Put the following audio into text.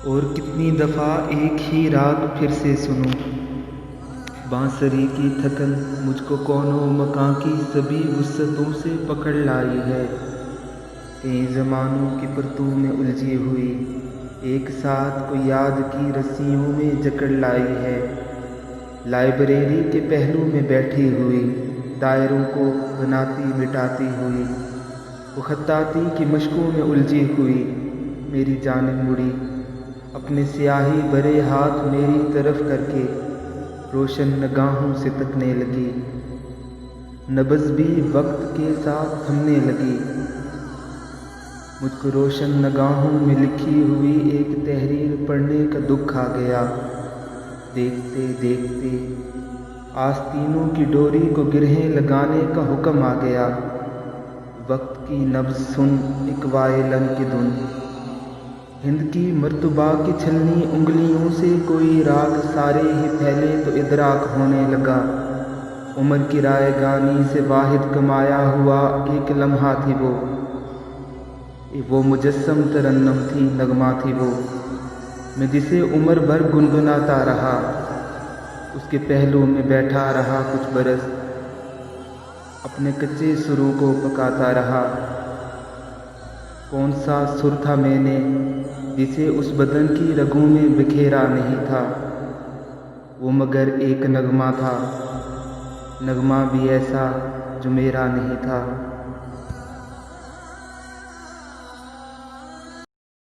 اور کتنی دفعہ ایک ہی راگ پھر سے سنوں، بانسری کی تھکن مجھ کو کونوں مکاں کی سبھی وسعتوں سے پکڑ لائی ہے، کئی زمانوں کی پرتوں میں الجھی ہوئی ایک ساتھ کو یاد کی رسیوں میں جکڑ لائی ہے، لائبریری کے پہلو میں بیٹھی ہوئی دائروں کو بناتی مٹاتی ہوئی، وہ خطاطی کی مشقوں میں الجھی ہوئی میری جانب مڑی، اپنے سیاہی بھرے ہاتھ میری طرف کر کے روشن نگاہوں سے تکنے لگی، نبض بھی وقت کے ساتھ تھمنے لگی، مجھ کو روشن نگاہوں میں لکھی ہوئی ایک تحریر پڑھنے کا دکھ آ گیا، دیکھتے دیکھتے آستینوں کی ڈوری کو گرہیں لگانے کا حکم آ گیا، وقت کی نبض سن ایک وائلن کی دھن، ہند کی مرتبہ کی چھلنی انگلیوں سے کوئی راگ سارے ہی پھیلے تو ادراک ہونے لگا، عمر کی رائے گانی سے واحد کمایا ہوا ایک لمحہ تھی وہ مجسم ترنم تھی، نغمہ تھی وہ، میں جسے عمر بھر گنگناتا رہا، اس کے پہلو میں بیٹھا رہا کچھ برس، اپنے کچے سروں کو پکاتا رہا، کون سا سر تھا میں نے جسے اس بدن کی رگوں میں بکھیرا نہیں تھا، وہ مگر ایک نغمہ تھا، نغمہ بھی ایسا جو میرا نہیں تھا۔